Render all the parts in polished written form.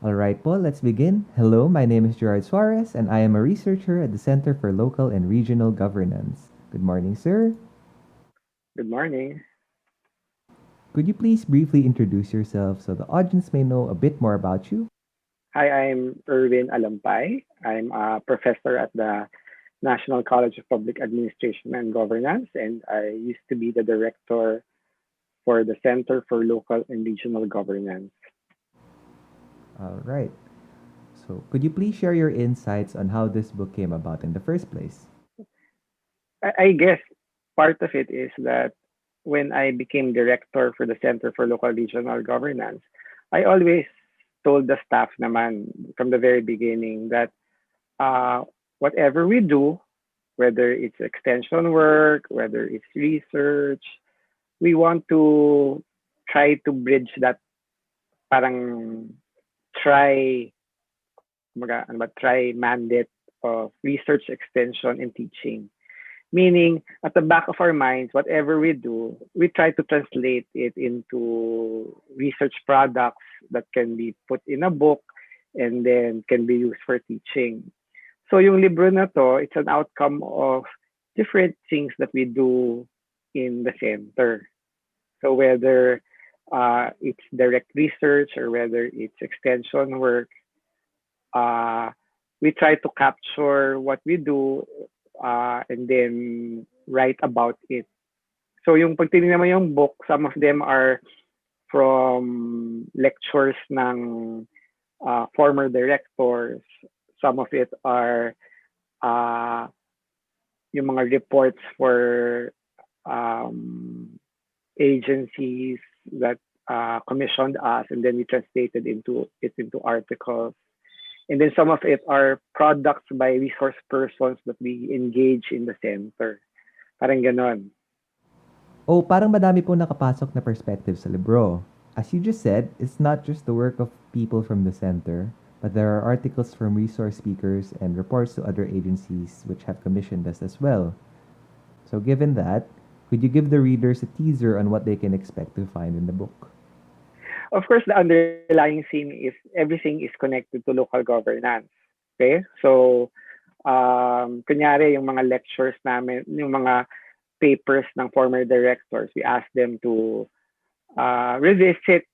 All right, Paul, let's begin. Hello, my name is Gerard Suarez, and I am a researcher at the Center for Local and Regional Governance. Good morning, sir. Good morning. Could you please briefly introduce yourself so the audience may know a bit more about you? Hi, I'm Erwin Alampay. I'm a professor at the National College of Public Administration and Governance, and I used to be the director for the Center for Local and Regional Governance. All right. So, could you please share your insights on how this book came about in the first place? I guess part of it is that when I became director for the Center for Local Regional Governance, I always told the staff naman from the very beginning that uh, whatever we do, whether it's extension work, whether it's research, we want to try to bridge that parang try try mandate of research extension and teaching. Meaning, at the back of our minds, whatever we do, we try to translate it into research products that can be put in a book and then can be used for teaching. So yung libro na to, it's an outcome of different things that we do in the center. So whether it's direct research or whether it's extension work, uh, we try to capture what we do and then write about it. So yung pag tinignan mo yung book, some of them are from lectures ng former directors. Some of it are uh, yung mga reports for um, agencies that commissioned us, and then we translated into articles. And then some of it are products by resource persons that we engage in the center. Parang ganon. Oh, parang madami po nakapasok na perspective sa libro. As you just said, it's not just the work of people from the center, but there are articles from resource speakers and reports to other agencies which have commissioned us as well. So given that, could you give the readers a teaser on what they can expect to find in the book? Of course, the underlying theme is everything is connected to local governance. Okay? So, kunyari, yung mga lectures namin, yung mga papers ng former directors, we ask them to revisit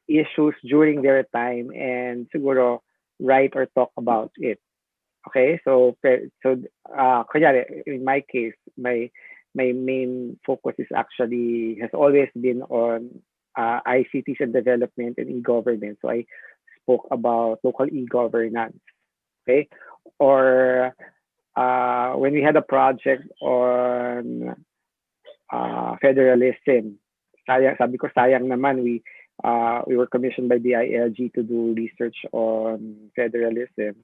issues during their time and siguro write or talk about it. Okay? So kunyari, in my case, my main focus is actually has always been on ICTs and development and e-governance. So I spoke about local e-governance. Okay? Or when we had a project on federalism, sabi ko sayang naman we were commissioned by the ILG to do research on federalism.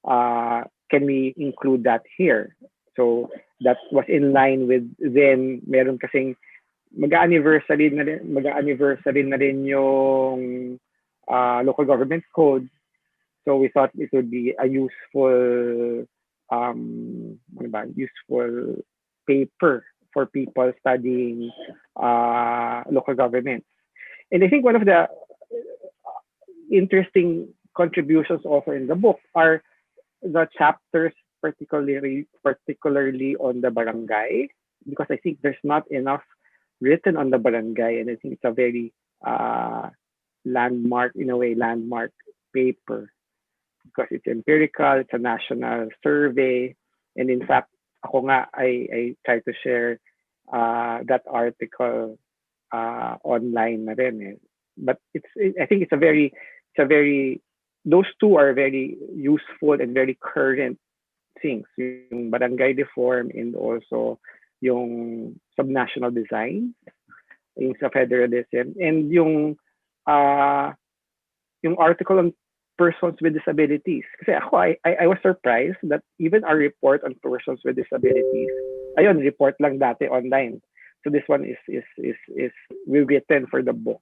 Can we include that here? So that was in line with then meron kasing mag-anniversary na rin yung local government code. So we thought it would be a useful paper for people studying local government. And I think one of the interesting contributions also in the book are the chapters particularly on the barangay, because I think there's not enough written on the barangay, and I think it's a very landmark paper because it's empirical, it's a national survey, and in fact, ako nga I try to share that article online na rin eh. But I think it's a very those two are very useful and very current things, yung barangay reform and also yung subnational design, yung sa federalism, and uh, yung article on persons with disabilities. Kasi I was surprised that even our report on persons with disabilities, ayun, report lang dati online. So this one is written for the book.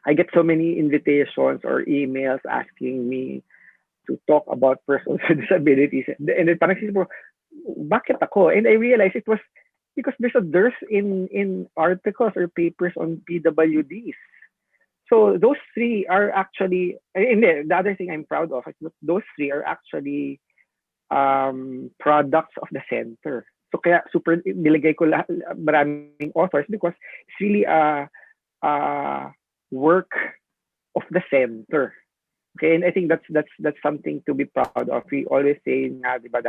I get so many invitations or emails asking me to talk about persons with disabilities. And then parang sisip ko, bakit ako? And I realized it was because there's a dearth in articles or papers on PWDs. So those three are actually, and the other thing I'm proud of is that those three are actually products of the center. So kaya super nilagay ko maraming authors because it's really a work of the center. Okay, and I think that's something to be proud of. We always say nga, di ba,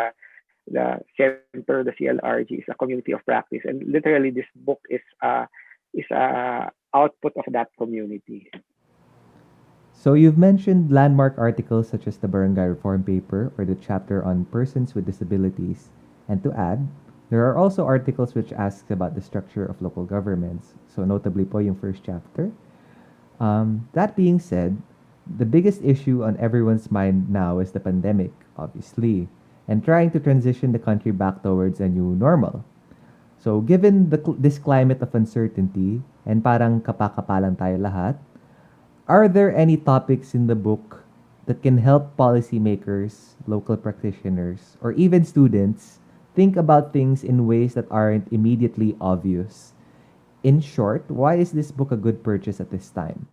the center, the CLRG is a community of practice, and literally this book is a output of that community. So you've mentioned landmark articles such as the Barangay Reform Paper or the chapter on persons with disabilities. And to add, there are also articles which ask about the structure of local governments. So notably po yung first chapter. That being said, the biggest issue on everyone's mind now is the pandemic, obviously, and trying to transition the country back towards a new normal. So given this climate of uncertainty and parang kapakapalan tayo lahat, are there any topics in the book that can help policymakers, local practitioners, or even students think about things in ways that aren't immediately obvious? In short, why is this book a good purchase at this time?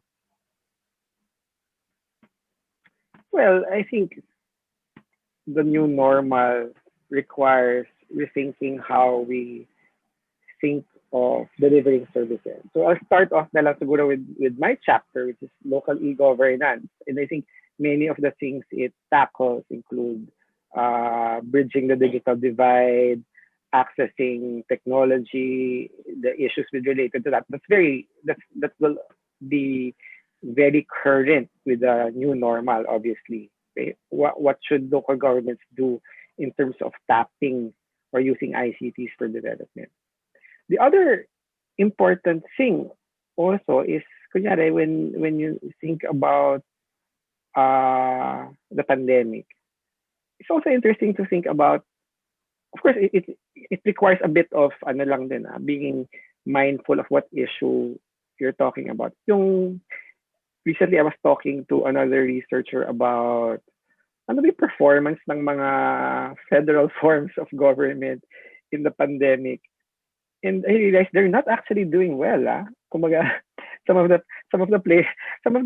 Well, I think the new normal requires rethinking how we think of delivering services. So I'll start off na lang siguro with my chapter, which is local e-governance. And I think many of the things it tackles include bridging the digital divide, accessing technology, the issues with related to that. That will be very current with the new normal, obviously. Okay? What should local governments do in terms of tapping or using ICTs for development? The other important thing also is, kunyari, when you think about the pandemic, it's also interesting to think about. Of course, it requires a bit of ano lang din, being mindful of what issue you're talking about. Yung recently I was talking to another researcher about ano ba yung performance ng mga federal forms of government in the pandemic. And I realized they're not actually doing well. Kumbaga, some of the some of the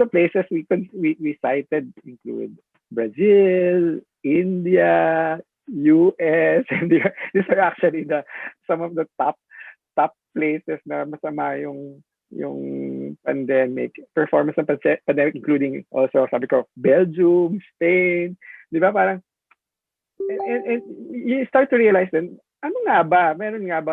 places we cited include Brazil, India, US, and these are actually the some of the top places na masama yung pandemic performance ng pandemic, including also sabi ko Belgium, Spain, di ba, parang and you start to realize then ano nga ba, meron nga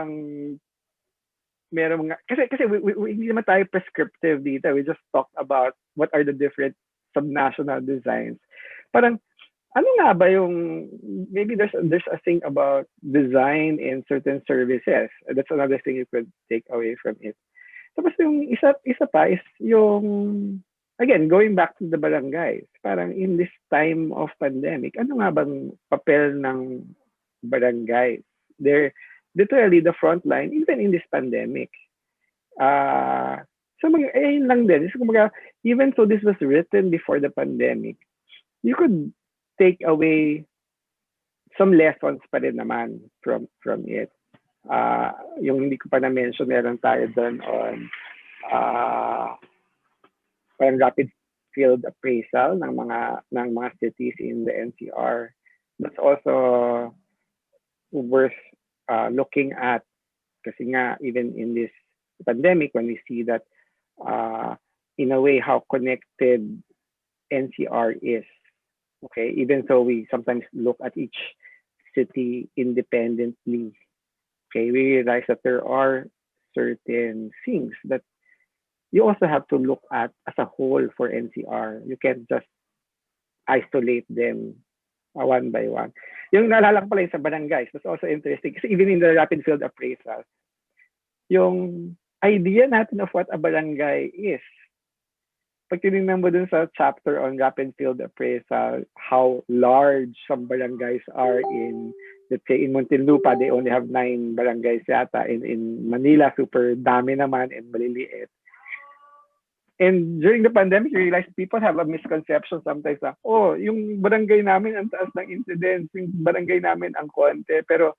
kasi we hindi naman tayo prescriptive dito. We just talked about what are the different subnational designs. Parang ano nga ba yung maybe there's a thing about design in certain services. That's another thing you could take away from it. Tapos yung isa pa is yung again going back to the barangays. Parang in this time of pandemic, ano nga bang papel ng barangays? They're literally the front line even in this pandemic. So ayun lang din. So, kumbaga, even so this was written before the pandemic, you could take away some lessons pa rin naman from it. Yung hindi ko pa na-mention, meron tayo doon on parang rapid field appraisal ng mga cities in the NCR. That's also worth looking at kasi nga even in this pandemic when we see that in a way how connected NCR is. Okay, even though we sometimes look at each city independently, okay, we realize that there are certain things that you also have to look at as a whole for NCR. You can't just isolate them one by one. Yung naalala ko pala yung sa barangays, that's also interesting. Kasi even in the rapid field appraisal, yung idea natin of what a barangay is, pag tinignan mo dun sa chapter on rapid field appraisal, how large some barangays are in, let's say, in Muntinlupa, they only have 9 barangays yata. In Manila, super dami naman and maliliit. And during the pandemic, you realize people have a misconception sometimes na, oh, yung barangay namin ang taas ng incidence, yung barangay namin ang konti, pero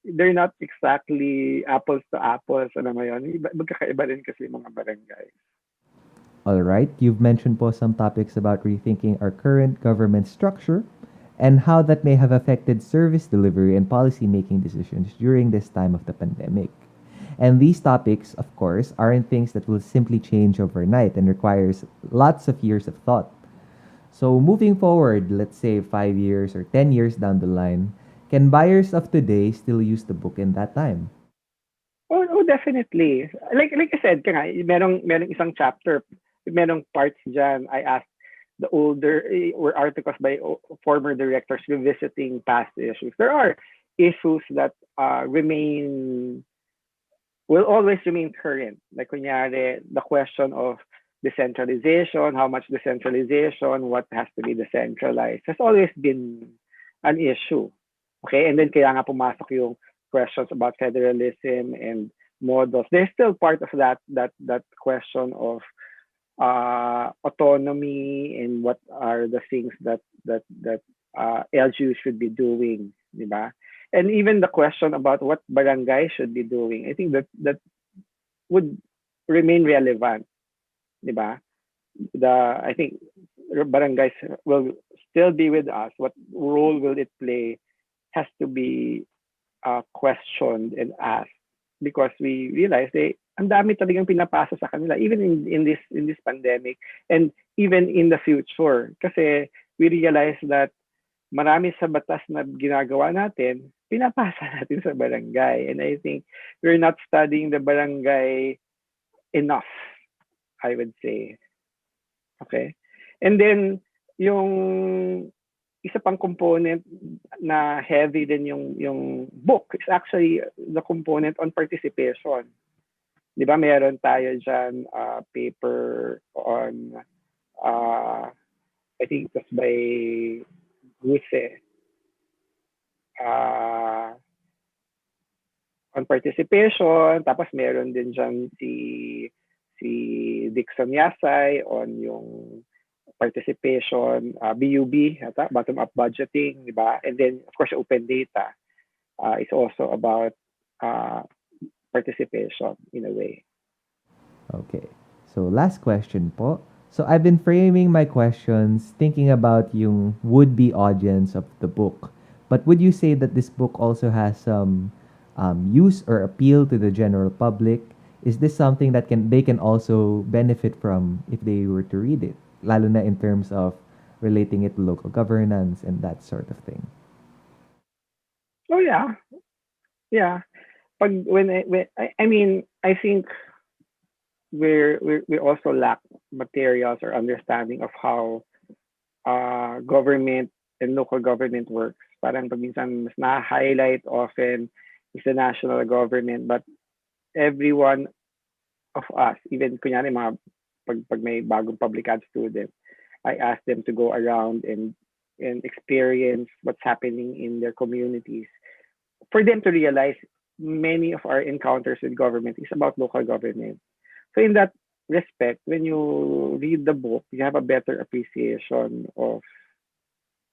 they're not exactly apples to apples. Ano mo yun? Magkakaiba rin kasi mga barangay. All right, you've mentioned po some topics about rethinking our current government structure and how that may have affected service delivery and policy making decisions during this time of the pandemic. And these topics, of course, aren't things that will simply change overnight and requires lots of years of thought. So moving forward, let's say 5 years or 10 years down the line, can buyers of today still use the book in that time? Definitely. Like I said, ka nga, merong isang chapter, merong parts diyan. I asked the older or articles by former directors revisiting past issues. There are issues that remain will always remain current. Like kunyari, the question of decentralization, how much decentralization, what has to be decentralized, has always been an issue. Okay, and then kaya nga pumasok yung questions about federalism and models. There's still part of that question of autonomy and what are the things that LGU should be doing, di ba? And even the question about what barangay should be doing, I think that would remain relevant, di ba? I think barangays will still be with us. What role will it play has to be questioned and asked because we realize ang dami talagang pinapasa sa kanila even in this pandemic and even in the future kasi we realize that marami sa batas na ginagawa natin pinapasa natin sa barangay, and I think we're not studying the barangay enough, I would say. Okay, and then yung isa pang component na heavy din yung book is actually the component on participation. 'Di ba meron tayo diyan paper on I think it was by Guse on participation, tapos meron din diyan si Dixon Yasay on yung participation, BUB, bottom up budgeting, di ba? And then of course open data is also about uh, participation in a way. Okay. So last question po. So I've been framing my questions thinking about yung would-be audience of the book. But would you say that this book also has some use or appeal to the general public? Is this something that they can also benefit from if they were to read it? Lalo na in terms of relating it to local governance and that sort of thing. Oh yeah, yeah. I mean, I think we also lack materials or understanding of how government and local government works. Parang pag minsan mas na-highlight often is the national government, but everyone of us, even kunyari mga pag may bagong public ad student, I ask them to go around and experience what's happening in their communities for them to realize many of our encounters with government is about local government. So in that respect, when you read the book, you have a better appreciation of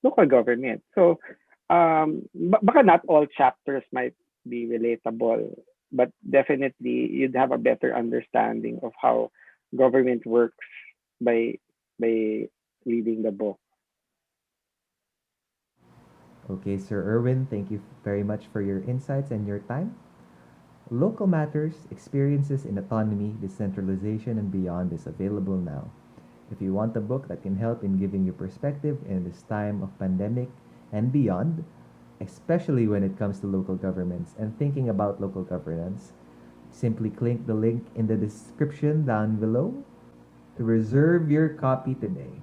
local government. So baka not all chapters might be relatable, but definitely you'd have a better understanding of how government works by by reading the book. Okay, Sir Irwin, thank you very much for your insights and your time. Local Matters, Experiences in Autonomy, Decentralization, and Beyond is available now. If you want a book that can help in giving you perspective in this time of pandemic and beyond, especially when it comes to local governments and thinking about local governance, simply click the link in the description down below to reserve your copy today.